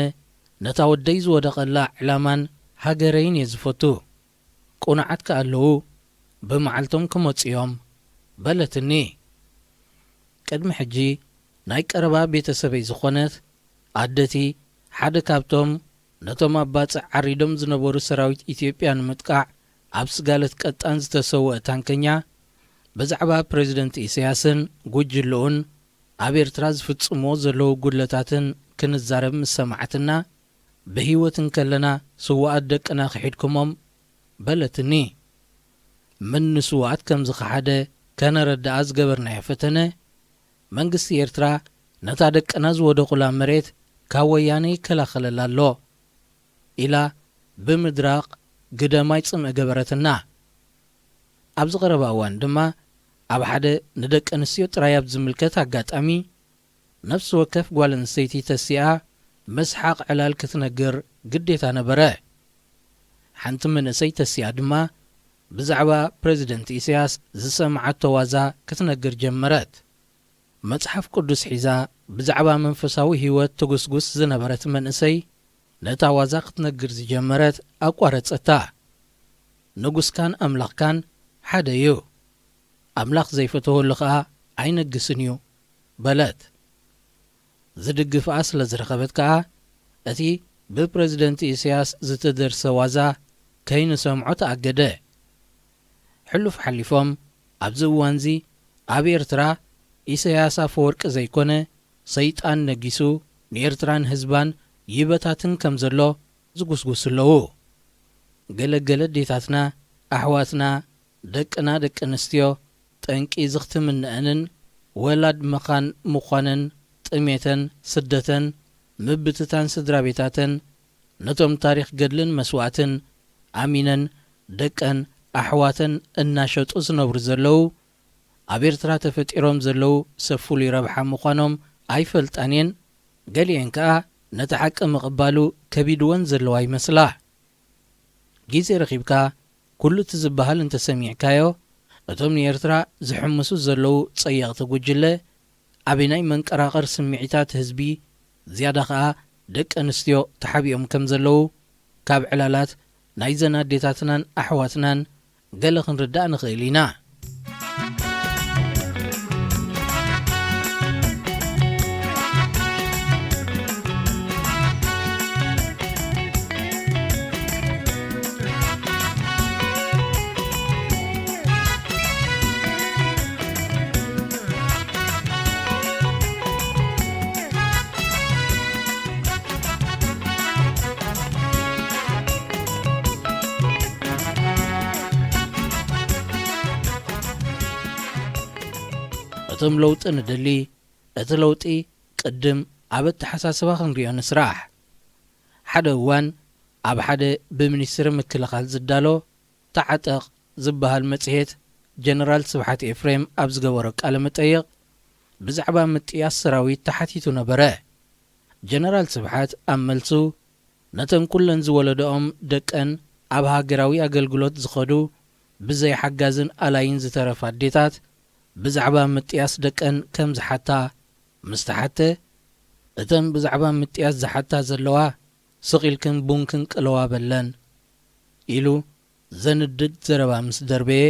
[SPEAKER 1] ነታ ወደይ ዝወደቐላ ዕላማን ሃገረይን እየ ዝፈቱ። ቁንዓት ከኣለዉ ብመዓልቶም ክመጽዮም በለትኒ። ቅድሚ ሕጂ ናይ ቀረባ ቤተሰበይ ዝኾነት ኣደቲ ሓደ ካብቶም ነቶም ኣባፅዕ ዓሪዶም ዝነበሩ ሰራዊት ኢትዮጵያ ንምጥቃዕ ኣብ ስጋለት ቀጣን ዝተሰውአ ታንከኛ ብዛዕባ ፕሬዚደንት ኢሳያስን ጉጅልኡን ኣብ ኤርትራ ዝፍጽምዎ ዘለዉ ጉድለታትን ክንዛረብ ምስ ሰማዓትና ብሂወትን ከለና ስዋኣት ደቅና ክሒድኩሞም በለትኒ። ምን ንስዋኣት ከም ዝኸሓደ ከነረዳኣ ዝገበርናዮ ፈተነ መንግስቲ ኤርትራ ነታ ደቅና ዝወደቑላ መሬት ካብ ወያነ ይከላኸለላ ኣሎ ኢላ ብምድራቕ ግደማይ ጽምኢ ገበረትና። ኣብ ዝቐረባ እዋን ድማ ኣብ ሓደ ንደቂ ኣንስትዮ ጥራይ ኣብ ዝምልከት ኣጋጣሚ ነፍሲ ወከፍ ጓል ኣንስተይቲ ተሲኣ መስሓቕ ዕላል ክትነግር ግዴታ ነበረ። ሓንቲ መንእሰይ ተሲኣ ድማ ብዛዕባ ፕሬዚደንት ኢሳያስ ዝሰምዓቶ ዋዛ ክትነግር ጀመረት። መጽሓፍ ቅዱስ ሒዛ ብዛዕባ መንፈሳዊ ህይወት ትጉስጉስ ዝነበረት መንእሰይ ነታ ዋዛ ክትነግር ዝጀመረት ኣቋረጸታ። ንጉስካን ኣምላኽካን ሓደ እዩ፣ ኣምላኽ ዘይፈትወሉ ኸዓ ኣይነግስን እዩ በለት። ዝድግፍኣ ስለ ዝረኸበት ከዓ እቲ ብፕሬዚደንት ኢሳያስ ዝተደርሰ ዋዛ ከይንሰምዖ ተኣገደ። ሕሉፍ ሓሊፎም ኣብዚ እዋንዚ ኣብ ኤርትራ ኢሳያስ ኣፈወርቂ ዘይኮነ ሰይጣን ነጊሱ ንኤርትራን ህዝባን ይበታትን ከም ዘሎ ዝጉስጉስ ኣለዉ። ገለገለ ዴታትና ኣሕዋትና ደቅና ደቂ ኣንስትዮ ጠንቂ ዝኽትምንአንን ወላድ መኻን ምዃንን ጥሜተን ስደተን ምብትታን ስድራ ቤታተን ነቶም ታሪኽ ገድልን መስዋዕትን ኣሚነን ደቀን ኣሕዋተን እናሸጡ ዝነብሩ ዘለዉ ኣብ ኤርትራ ተፈጢሮም ዘለዉ ሰፉሉ ረብሓ ምዃኖም ኣይፈልጣንየን። ገሊአን ከዓ ነቲ ሓቂ ምቕባሉ ከቢድወን ዘለዋ ይመስላ። ጊዜ ረኺብካ ኩሉ እቲ ዝበሃል እንተሰሚዕካዮ እቶም ንኤርትራ ዝሕምሱ ዘለዉ ጸየቕቲ ጉጅለ ዓበናይ መንቀራቐር ስምዒታት ህዝቢ ዝያዳ ከዓ ደቂ ኣንስትዮ ተሓቢኦም ከም ዘለዉ ካብ ዕላላት ናይ ዘናዴታትናን ኣሕዋትናን ገለ ክንርዳእ ንኽእል ኢና። እቶም ለውጥ ንደሊ እቲ ለውጢ ቅድም ኣብ ተሓሳስባ ክንሪኦ ንስራሕ ሓደ እዋን ኣብ ሓደ ብሚኒስትሪ ምክልኻል ዝዳሎ ተዓጠቕ ዝበሃል መጽሔት ጀነራል ስብሓት ኤፍሬም ኣብ ዝገበሮ ቃለ መጠይቕ ብዛዕባ ምጥያስ ሰራዊት ተሓቲቱ ነበረ። ጀነራል ስብሓት ኣብ መልሱ ነተን ኩለን ዝወለደኦም ደቀን ኣብ ሃገራዊ ኣገልግሎት ዝኸዱ ብዘይ ሓጋዝን ኣላይን ዝተረፋ ኣዴታት ብዛዕባ ምጥያስ ደቀን ከም ዝሓታ ምስተሓተ እተን ብዛዕባ ምጥያስ ዝሓታ ዘለዋ ስቂልክን ቡንክን ቅለዋ በለን ኢሉ ዘንድድ ዘረባ ምስ ደርበየ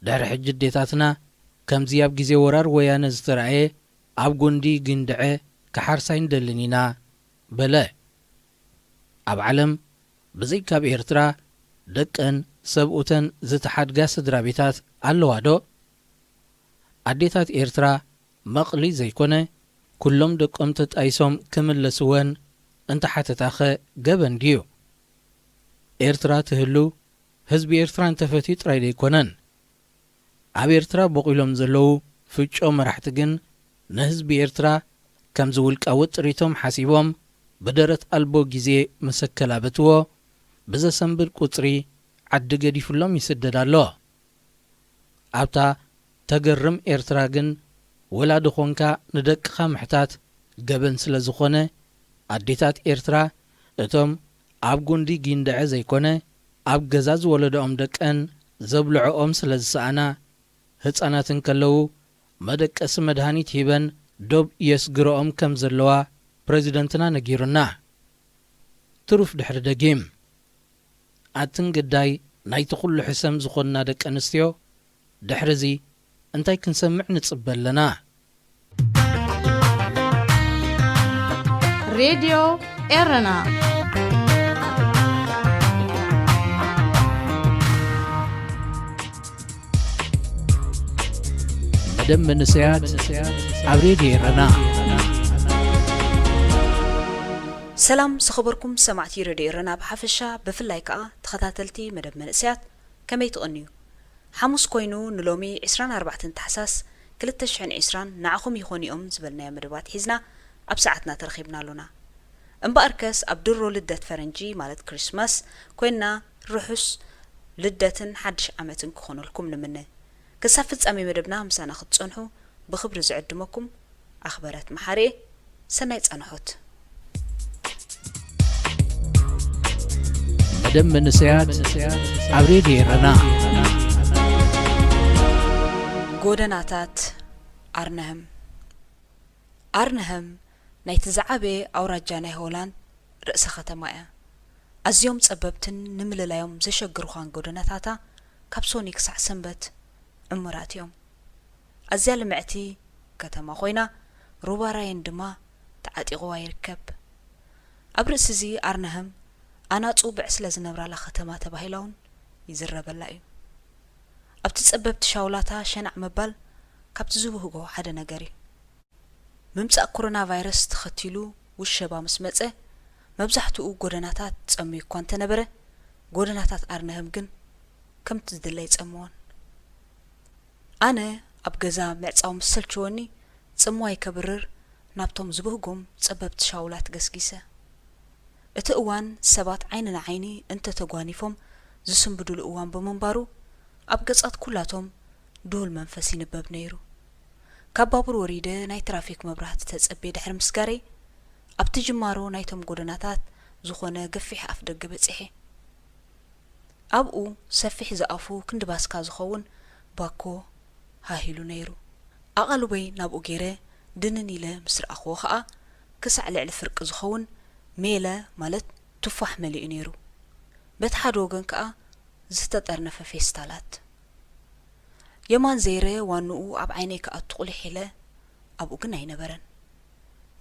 [SPEAKER 1] ድሕሪ ሕጂ ኣዴታትና ከምዚ ኣብ ግዜ ወራር ወያነ ዝተረኣየ ኣብ ጎንዲ ግንድዐ ክሓርሳይ ንደልን ኢና በለ። ኣብ ዓለም ብዘይ ካብ ኤርትራ ደቀን ሰብኡተን ዝተሓድጋ ስድራ ቤታት ኣለዋ ዶ? ኣዴታት ኤርትራ መቕሊ ዘይኮነ ኩሎም ደቆም ተጣይሶም ክምለስወን እንተሓተታኸ ገበን ድዩ? ኤርትራ ትህሉ ህዝቢ ኤርትራ እንተፈትዩ ጥራይ ደይኮነን ኣብ ኤርትራ በቂሎም ዘለዉ ፍጮ መራሕቲ ግን ንህዝቢ ኤርትራ ከም ዝውልቃውጥ ጥሪቶም ሓሲቦም ብደረት ኣልቦ ግዜ መሰከላበትዎ ብዘሰንብድ ቁፅሪ ዓዲ ገዲፍሎም ይስደድ ኣሎ። ኣብታ ተገርም ኤርትራ ግን ወላዲ ኾንካ ንደቅኻ ምሕታት ገበን ስለ ዝኾነ ኣዴታት ኤርትራ እቶም ኣብ ጎንዲ ጊንድዐ ዘይኮነ ኣብ ገዛ ዝወለዶኦም ደቀን ዘብልዖኦም ስለ ዝሰኣና ህፃናትን ከለዉ መደቀሲ መድሃኒት ሂበን ዶብ የስግሮኦም ከም ዘለዋ ፕሬዚደንትና ነጊሩና። ትሩፍ ድሕሪ ደጊም ኣትን ግዳይ ናይቲ ኩሉ ሕሰም ዝኾንና ደቂ ኣንስትዮ ድሕሪዚ እንታይ ክንሰምዕ ንጽበለና?
[SPEAKER 2] ሬድዮ ኤረና
[SPEAKER 1] መደብ መንስያት ኣብ ሬድዮ ኤረና።
[SPEAKER 3] ሰላም ዝኸበርኩም ሰማዕቲ ሬድዮ ኤረና ብሓፈሻ ብፍላይ ከዓ ተኸታተልቲ መደብ መንስያት ከመይ ትቕንዩ? ሓሙስ ኮይኑ ንሎሚ 24 ታሕሳስ 2020 ንዓኹም ይኾኒኦም ዝበልናዮ መደባት ሒዝና ኣብ ሰዓትና ተረኺብና ኣሎና። እምበኣርከስ ኣብ ድሮ ልደት ፈረንጂ ማለት ክሪስማስ ኮይና ርሑስ ልደትን ሓድሽ ዓመትን ክኾነልኩም ንምነ ክሳብ ፍጻሜ መደብና ምሳና ክትጸንሑ ብኽብሪ ዝዕድመኩም ኣኽበረት መሓርየ ሰናይ ጸንሖት።
[SPEAKER 1] መደብ መንስያት ኣብ ሬድዮ ኤረና።
[SPEAKER 3] ጎደናታት ኣርነህም ኣርነህም ናይቲ ዝዓበየ ኣውራጃ ናይ ሆላንድ ርእሰ ከተማ እያ። ኣዝዮም ጸበብትን ንምልላዮም ዘሸግሩኻን ጎደናታታ ካብ ሶኒ ክሳዕ ሰንበት ዕሙራት እዮም። ኣዝያ ልምዕቲ ከተማ ኮይና ሩባራየን ድማ ተዓጢቑዋ ይርከብ። ኣብ ርእሲ እዚ ኣርነህም ኣናፁ ብዕስለ ዝነብራላ ከተማ ተባሂላውን ይዝረበላ እዩ። ኣብቲ ጸበብቲ ሻውላታ ሸናዕ መባል ካብቲ ዝውህጎ ሓደ ነገር እዩ። ምምጻእ ኮሮና ቫይረስ ተኸቲሉ ውሸባ ምስ መጸ መብዛሕትኡ ጎደናታት ጸምዩ እኳ እንተነበረ ጎደናታት ኣርነህም ግን ከምቲ ዝድለይ ጸምዎን። ኣነ ኣብ ገዛ ምዕጻው ምስ ሰልችወኒ ጽምዋይ ከብርር ናብቶም ዝብህጎም ጸበብቲ ሻውላት ገስጊሰ። እቲ እዋን ሰባት ዓይኒ ንዓይኒ እንተተጓኒፎም ዝስንብድሉ እዋን ብምንባሩ ኣብ ገጻት ኩላቶም ድሁል መንፈስ ይንበብ ነይሩ። ካብ ባቡር ወሪደ ናይ ትራፊክ መብራህቲ ተጸቤ ድሕሪ ምስጋሬ ኣብቲ ጅማሮ ናይቶም ጎደናታት ዝኾነ ገፊሕ ኣፍ ደገ በጺሐ። ኣብኡ ሰፊሕ ዝኣፉ ክንድባስካ ዝኸውን ባኮ ሃሂሉ ነይሩ። ኣቓልበይ ናብኡ ገይረ ድንን ኢለ ምስ ረኣኽዎ ኸዓ ክሳዕ ልዕሊ ፍርቂ ዝኸውን ሜለ ማለት ቱፋሕ መሊኡ ነይሩ። በቲ ሓደ ወገን ከዓ ዝተጠርነፈ ፌስታላት። የማን ዘይረ ዋንኡ ኣብ ዓይነይ ከኣቱ ቁልሕ ኢለ ኣብኡ ግን ኣይነበረን።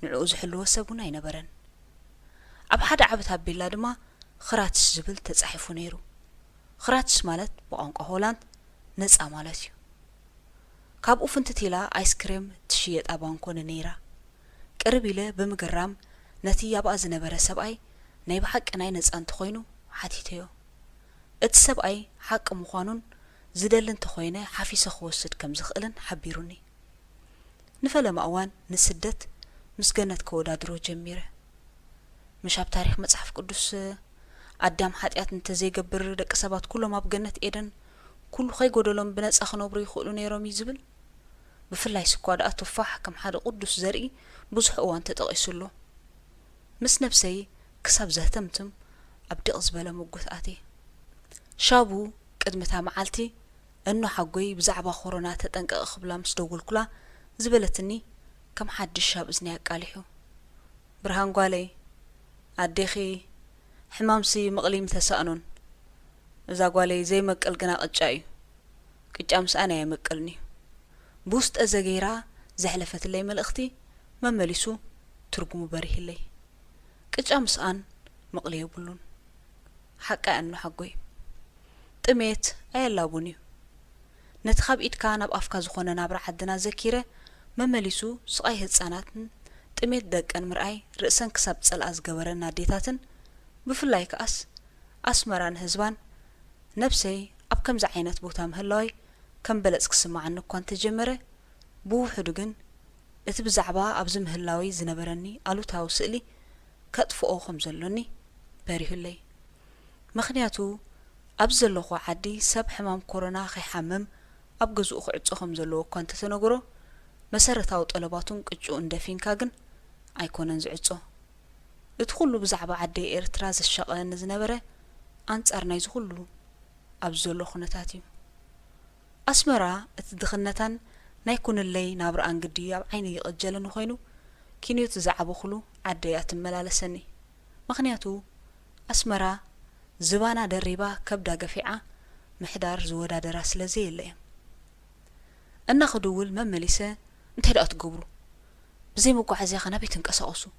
[SPEAKER 3] ንዕኡ ዝሕልዎ ሰብ እውን ኣይነበረን። ኣብ ሓደ ዓብ ታቤላ ድማ ክራትስ ዝብል ተጻሒፉ ነይሩ። ክራትስ ማለት ብቋንቋ ሆላንድ ነጻ ማለት እዩ። ካብኡ ፍንትት ኢላ ኣይስክሬም ትሽየጣ ባንኮነ ነይራ። ቅርብ ኢለ ብምግራም ነቲ ኣብኣ ዝነበረ ሰብኣይ ናይ ብሓቂ ናይ ነጻ እንተኾይኑ ሓቲተዮ። እቲ ሰብኣይ ሓቂ ምዃኑን ዝደሊ እንተኾይነ ሓፊሰ ክወስድ ከም ዝኽእልን ሓቢሩኒ። نفلم أوان نسدت مسجنت كودادرو جميرة مشاب تاريخ مصحف قدس أدم حاتيات نتزي قبر دك سبات كله ما بجنت إيدن كل خي قدلهم بناس أخنوبرو يخلون يرمي زبل بفلاي سكواد أتوفاح كم حدا قدس زرقي بزح أوان تتغيسلو مس نفسي كسب زهتمتم أبدأ أزبلا مقوثاتي شابو قدمتها معالتي إنه حقوي بزعبا خورونات تنقى أخبلا مسدوغل كلا زبلتني كم حد الشاب إزني قاليحو برهان قالي أديخي حمامسي مقليم تسأنون إذا قالي زي مقل قنا قجاي قجامس أنا يمقلني بوست أزاقيرا زحلفت اللي ملأختي ما مليسو ترقمو بريه اللي قجامس أن مقليه بلون حقا أنو حقوي طميت أيلابونيو نتخاب إيد كان بأفكا زخونا نابرا حدنا زكيرة ما مليسو سقاي هتساناتن طميت دق أن مرأي رأسان كساب تسأل أزقورن ناديتاتن بفلاي كأس أسمران هزبان نفسي أب كم زعينت بوتام هلاي كم بلس كسمع عنو كوان تجمرة بوحدوغن اتبزعبا أبزم هلاوي زنبرني ألو تاو سئلي كتفو خمزلوني باريهو اللي مخنياتو أبزلوخو عدي سب حمام كورونا خي حمم أبقزو أخعدسو خمزلو كوان تتنقرو مسارتاو طلباتون قجو اندفين كاغن أيكونن زعدسو ادخلو بزعبا عدي إرتراز الشغل نزنبرة أنصارنا يزخلو أبزلو خنتاتيو أسمرا اتدخنتان نايكون اللي نابر أنقدي أب عيني يقجلن خوينو كينيو تزعبو خلو عديات ملالسني مخنياتو أسمرا زبانا دريبا كبدا قفيعة محدار زودا دراس لزي اللي أنا خدول ممليسة انتهي دقات قبرو بزي موقع عزيخنا بيتنك أساقسو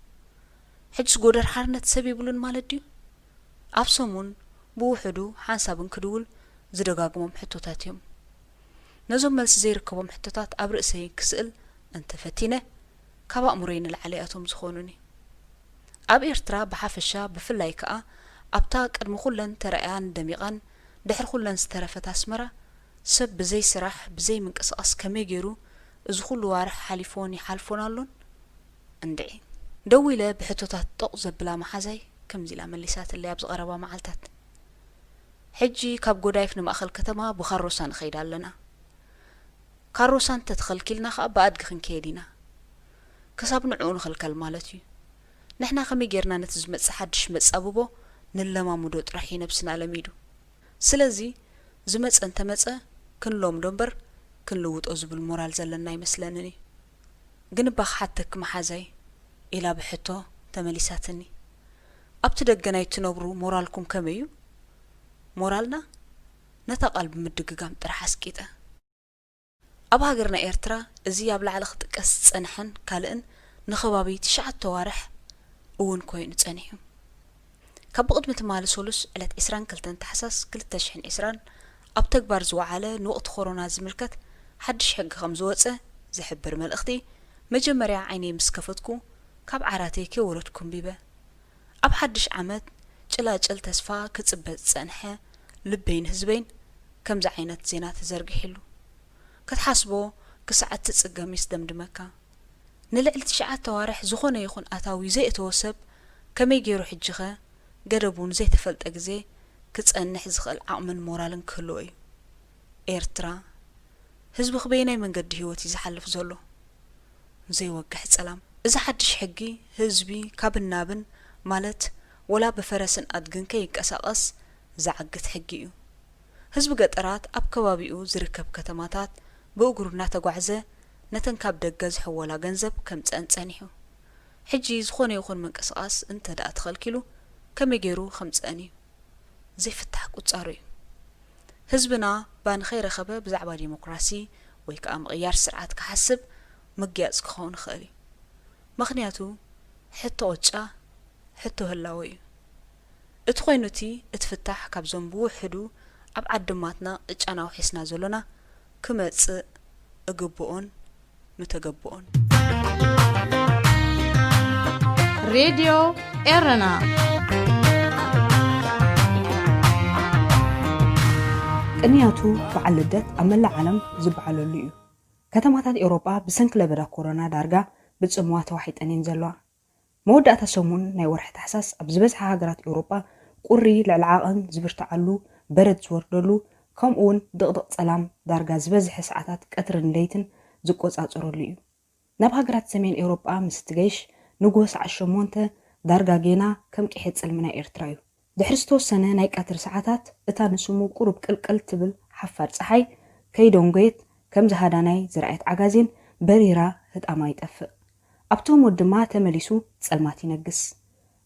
[SPEAKER 3] حجس قدر حارنة سبي بلون مالديو أبسومون بوحدو حانسابن كدول زدقاقمو محطوتاتيوم نزوم ملس زي ركبو محطوتات أبرئسي كسئل انت فتينة كابا أمرين العلياتهم زخونوني أب إرترا بحافشا بفلايكا أبتا قدم خلن ترأيان دميقان دحر خلن سترفت أسمرا سب بزي سراح بزي منقصقص كمي جيرو ازخلو وارح حاليفوني حالفونالون اندعي دويلة بحطوتات طقز بلا محازي كم زي العمليسات اللي أبز غربا معالتات حجي كاب قدايف نمأخل كتما بخاروسان خيدال لنا كاروسان تدخل كلنا خاب بأدقخن كيدينا كساب نعون خلقال مالتي نحنا خمي جيرنا نتزمت سحدش متصاببو نلما مدوت راحي نفسنا لميدو سلازي زمت انت متصا كن لوم دنبر كن لوط أزبل مورال زلنا يمسلنني جنبخ حتى كمحازي إلى بحطو تمليساتني أبتدقنا يتنبرو مورالكم كميو مورالنا نتقل بمدققام ترحس كيتا أبها قرنا إيرترا إزي يابلع على خطك أسنحن كالئن نخبابي 9 توارح اون كوين تسانيهم كاب قدمة مال سولس على إسران كلتن تحساس كل تشحن إسران أبتك بارزو على نقط خورونا زملكت حدش حق خمزواتسة زحبر مالأختي مجمريا عيني مسكفتكو كاب عراتي كورتكم بيبا أب حدش عمد جل تسفا كتسبت سانحة لبين هزبين كم زعينة زينات زرق حلو كتحاسبو كساعات تتسقميس دمدمكا نلعل 9 توارح زخونة يخون أتاوي زي اتوسب كمي جيرو حجخة قربون زي تفلت أجزي كتسأنح زخل عقمن مورالن كلوي إيرترا هزب خبيني من قد هيوتي زحلف زولو زي وقح سلام إذا حدش حقي هزبي كابن نابن مالت ولا بفرسن أدقن كي كأساقس زعقت حقيو هزب قطرات أب كوابيو زركب كتماتات بأقرنا تقعزة نتن كاب دقاز حوالا جنزب كم تسانيحو حجي زخوني يخون من كأساقس انت دا أدخل كيلو كم يجيرو 5 أني زي فتح قصاري هزبنا بان خير خبا بزعبا ديمقراسي ويكام غيار سرعات كحسب مقياس كخون خالي مخنياتو حتى وجا حتى هلاوي اتخوينوتي اتفتح كابزون بوحدو أبعد دماتنا اجانا وحسنا زولنا كمتس اقبؤون متقبؤون
[SPEAKER 2] راديو إيرنا
[SPEAKER 4] قنياتو بعلدت أملا علم زبعلو ليو ከተማታት ኤውሮጳ ብሰንኪ ለበዳ ኮሮና ዳርጋ ብጽምዋ ተዋሒጠን እየን ዘለዋ መወዳእታ ሰሙን ናይ ወርሒ ታሕሳስ ኣብ ዝበዝሐ ሃገራት ኤውሮጳ ቁሪ ልዕሊ ዓቐን ዝብርትዓሉ በረድ ዝወርደሉ ከምኡውን ድቕድቕ ጸላም ዳርጋ ዝበዝሐ ሰዓታት ቀትርን ለይትን ዝቆጻጸረሉ እዩ ናብ ሃገራት ሰሜን ኤውሮጳ ምስ ትገይሽ ንጉሆ ሰዓት 8 ዳርጋ ጌና ከም ቂሕ ጽልምና ኤርትራ እዩ ድሕሪ ዝተወሰነ ናይ ቀትሪ ሰዓታት እታ ንስሙ ቁሩብ ቅልቅል ትብል ሓፋድ ፀሓይ ከይደንጎየት ከም ዝሃዳናይ ዝረኣየት ዓጋዜን በሪራ ህጣማ ይጠፍእ ኣብቶም ድማ ተመሊሱ ጸልማት ይነግስ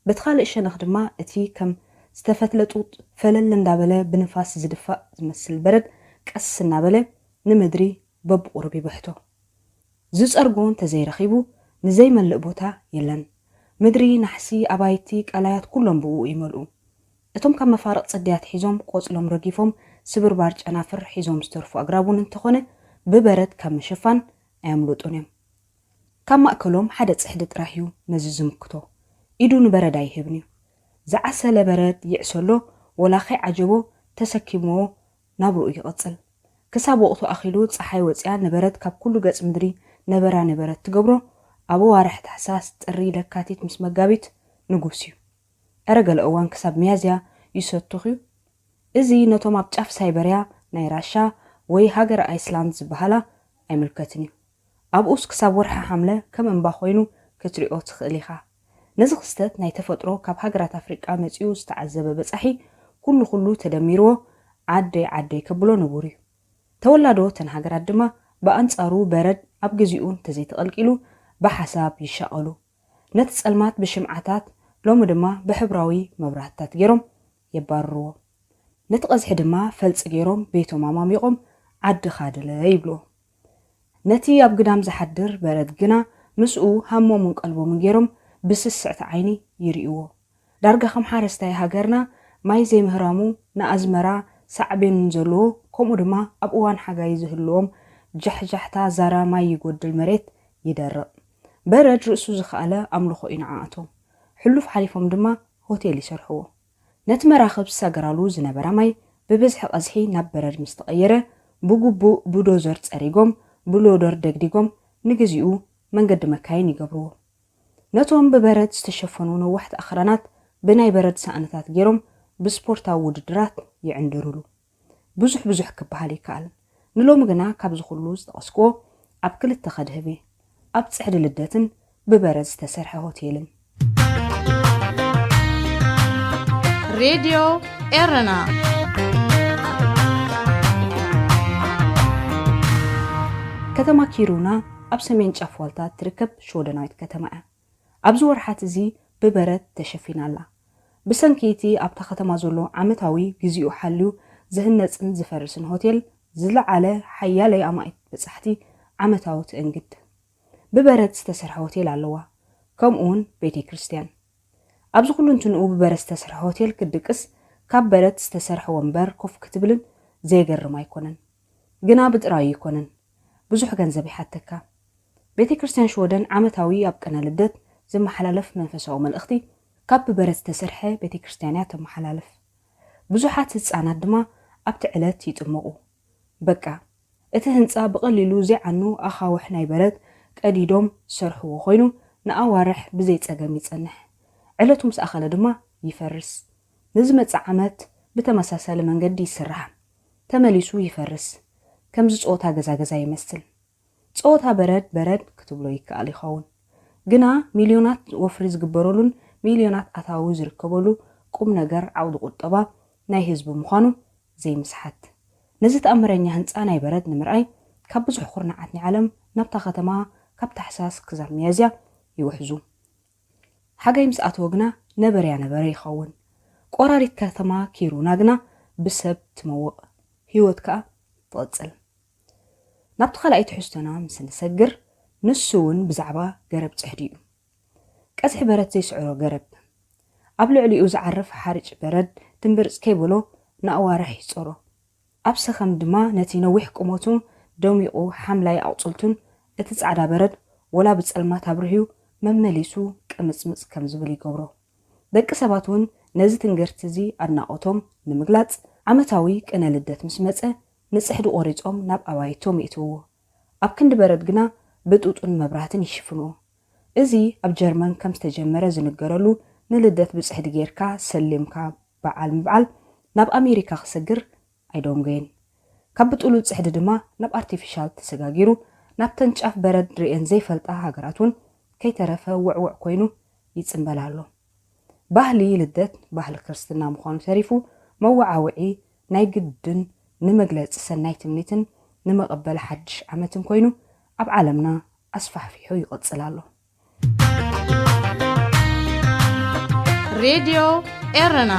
[SPEAKER 4] በትኻልእ ሸነኽ ድማ እቲ ከም ዝተፈትለጡጥ ፈለል እንዳበለ ብንፋስ ዝድፋእ ዝመስል በረድ ቀስ እናበለ ንምድሪ በብቁርብ ይበሕቶ ዝጸርጎን ተዘይረኺቡ ንዘይመልእ ቦታ የለን ምድሪ ናሕሲ ኣባይቲ ቃላያት ኩሎም ብኡ ይመልኡ እቶም ካብ መፋረቕ ጽድያት ሒዞም ቆጽሎም ረጊፎም ስብርባር ጨናፍር ሒዞም ዝተርፉ ኣግራቡን እንተኾነ ብበረድ ካብ ምሽፋን ኣያምልጡን እዮም ካብ ማእከሎም ሓደ ጽሕዲ ጥራሕ እዩ ነዚ ዝምክቶ ኢዱ ንበረድ ኣይህብን እዩ ዝዓሰለ በረድ ይዕሰሎ ወላኸይ ዓጀቦ ተሰኪምዎ ናብሩ ይቕጽል ክሳብ ወቕቱ ኣኺሉ ፀሓይ ወፅያ ንበረድ ካብ ኩሉ ገጽ ምድሪ ነበራ ንበረድ ትገብሮ ኣብ ዋርሕ ታሕሳስ ጥሪ ለካቲት ምስ መጋቢት ንጉስ እዩ ኣረገለ እዋን ክሳብ ሚያዝያ ይሰትኹ እዚ ነቶም ኣብ ጫፍ ሳይበርያ ናይ ራሻ ወይ ሃገር ኣይስላንድ ዝበሃላ ኣይምልከትን እዩ ኣብኡስ ክሳብ ወርሒ ሓምለ ከም እምባ ኮይኑ ክትሪኦ ትኽእል ኢኻ ነዚ ክስተት ናይ ተፈጥሮ ካብ ሃገራት ኣፍሪቃ መጺኡ ዝተዓዘበ በጻሒ ኩሉ ተደሚርዎ ዓደይ ከብሎ ንቡር እዩ ተወላዶ ተን ሃገራት ድማ በኣንጻሩ በረድ ኣብ ግዜኡን ተዘይተቐልቂሉ ብሓሳብ ይሻቐሉ ነቲ ጸልማት ብሽምዓታት ሎሚ ድማ ብሕብራዊ መብራህታት ገይሮም የባርርዎ ነቲ ቀዝሒ ድማ ፈልፂ ገይሮም ቤቶም ኣማሚቖም ዓዲ ካድለ ይብልዎ ነቲ ኣብ ግዳም ዝሓድር በረድ ግና ምስኡ ሃሞምን ቀልቦምን ገይሮም ብስስዕቲ ዓይኒ ይርእይዎ ዳርጋ ከም ሓረስታይ ሃገርና ማይ ዘይምህራሙ ንኣዝመራ ሳዕቤን ዘለዎ ከምኡ ድማ ኣብ እዋን ሓጋይ ዝህልዎም ጃሕጃሕታ ዛራ ማይ ይጎድል መሬት ይደርቕ በረድ ርእሱ ዝኸኣለ ኣምልኾ እዩ ንዓኣቶም ሕሉፍ ሓሊፎም ድማ ሆቴል ይሰርሕዎ ነቲ መራኸብ ዝሰገራሉ ዝነበራ ማይ ብብዝሒ ቀዝሒ ናብ በረድ ምስ ተቐየረ ብግቡእ ብዶዘር ጸሪጎም ብሎደር ደግዲጎም ንግዚኡ መንገዲ መካይን ይገብርዎ ነቶም ብበረድ ዝተሸፈኑ ነዋሕቲ ኣኽራናት ብናይ በረድ ሳእንታት ገይሮም ብስፖርታዊ ውድድራት ይዕንድሩሉ ብዙሕ ክበሃል ይከኣል ንሎሚ ግና ካብ ዝኹሉ ዝጠቐስክዎ ኣብ ክልተ ኸድህበ ኣብ ጽሕዲ ልደትን ብበረድ ዝተሰርሐ ሆቴልን
[SPEAKER 2] ሬድዮ ኤረና
[SPEAKER 4] ከተማ ኪሩና ኣብ ሰሜን ጫፍ ዋልታ ትርከብ ሾደናዊት ከተማ እያ ኣብዚ ወርሓት እዚ ብበረድ ተሸፊናላ ብሰንኪቲ ኣብታ ከተማ ዘሎ ዓመታዊ ግዚኡ ሓልዩ ዝህነፅን ዝፈርስን ሆቴል ዝለዓለ ሓያለይ ኣማኢት በጻሕቲ ዓመታዊ ትእንግድ ብበረድ ዝተሰርሐ ሆቴል ኣለዋ ከምኡውን ቤተ ክርስቲያን ኣብዚ ኩሉ እንትንኡ ብበረድ ዝተሰርሐ ሆቴል ክድቅስ ካብ በረድ ዝተሰርሐ ወንበር ኮፍ ክትብልን ዘይገርም ኣይኮነን ግና ብጥራይ ይኮነን ብዙሕ ገንዘብ ይሓተካ ቤተ ክርስቲያን ሾደን ዓመታዊ ኣብ ቀነ ልደት ዝመሓላለፍ መንፈሳዊ መልእኽቲ ካብ ብበረድ ዝተሰርሐ ቤተ ክርስቲያን ተመሓላለፍ ብዙሓት ህፃናት ድማ ኣብቲ ዕለት ይጥምቑ በቃ እቲ ህንፃ ብቐሊሉ ዘይዓኑ ኣኻውሕ ናይ በረድ ቀዲዶም ዝሰርሕዎ ኮይኑ ንኣዋርሕ ብዘይፀገም ይጸንሕ ዕለቱ ምስ ኣኸለ ድማ ይፈርስ ንዝመጽእ ዓመት ብተመሳሳሊ መንገዲ ይስራሕ ተመሊሱ ይፈርስ ከምዚ ጾታ ገዛ ይመስል ጾታ በረድ ክትብሎ ይከኣል ይኸውን ግና ሚልዮናት ወፍሪ ዝግበረሉን ሚልዮናት ኣታዊ ዝርከበሉ ቁም ነገር ዓውዲ ቁጠባ ናይ ህዝቢ ምዃኑ ዘይምስሓት ነዚ ተኣምረኛ ህንፃ ናይ በረድ ንምርኣይ ካብ ብዙሕ ኩርናዓት ናይ ዓለም ናብታ ከተማ ካብ ታሕሳስ ክሳብ ሚያዝያ ይውሕዙ ሓጋይ ምስ ኣተወ ግና ነበርያ ይኸውን ቆራሪት ከተማ ኪሩና ግና ብሰብ ትመውቕ ህይወት ከዓ ትቕጽል ናብቲ ካልኣይቲ ሕዝቶና ምስ ንሰግር ንሱ እውን ብዛዕባ ገረብ ጽሕዲ እዩ ቀዝሒ በረድ ዘይስዕሮ ገረብ ኣብ ልዕሊኡ ዝዓርፍ ሓርጭ በረድ ድንብርፅ ከይብሎ ንኣዋርሕ ይፀሮ ኣብ ሰኸም ድማ ነቲ ነዊሕ ቁመቱ ደሚቑ ሓምላይ ኣቕፅልቱን እቲ ጻዕዳ በረድ ወላ ብጸልማት ኣብርህዩ መመሊሱ ቅምጽምጽ ከም ዝብል ይገብሮ ደቂ ሰባት እውን ነዚ ትንገርቲ እዚ ኣድናቆቶም ንምግላጽ ዓመታዊ ቅነ ልደት ምስ መጸ ንጽሕዲ ቆሪጾም ናብ ኣባይቶም ይእትውዎ ኣብ ክንዲ በረድ ግና ብጡጡን መብራህትን ይሽፍንዎ እዚ ኣብ ጀርመን ከም ዝተጀመረ ዝንገረሉ ንልደት ብጽሕዲ ጌርካ ሰሊምካ በዓል ምብዓል ናብ ኣሜሪካ ክሰግር ኣይዶንገን ካብ ብጡሉ ጽሕዲ ድማ ናብ ኣርቲፊሻል ተሰጋጊሩ ናብ ተንጫፍ በረድ ርኤን ዘይፈልጣ ሃገራቱን ከይተረፈ ውዕውዕ ኮይኑ ይጽምበላሎ ባህሊ ልደት ባህሊ ክርስትና ምዃኑ ተሪፉ መዋዓውዒ ናይ ግድን ንመግለጽ ሰናይ ትምኒትን ንመቐበል ሓድሽ ዓመትን ኮይኑ ኣብ ዓለምና ኣስፋሕፊሑ ይቕጽል ኣሎ
[SPEAKER 2] ሬድዮ ኤረና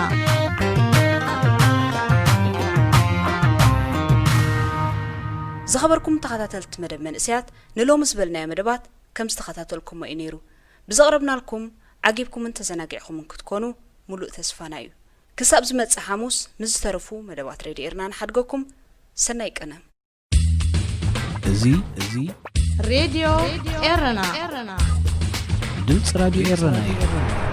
[SPEAKER 3] ዝኸበርኩም ተኸታተልቲ መደብ መንእስያት ንሎሚ ዝበልናዮ መደባት ከም ዝተኸታተልኩም እዩ ነይሩ ብዘቕረብናልኩም ዓጊብኩምን ተዘናጊዕኹምን ክትኮኑ ሙሉእ ተስፋና እዩ ክሳብ ዝመጽእ ሐሙስ ምዝተረፉ መደባት ሬድዮ ኤረና ንሓድገኩም ሰናይ ቀነ
[SPEAKER 1] እዚ
[SPEAKER 2] ሬድዮ ኤረና
[SPEAKER 1] ድምጽ ራዲዮ ኤረና እዩ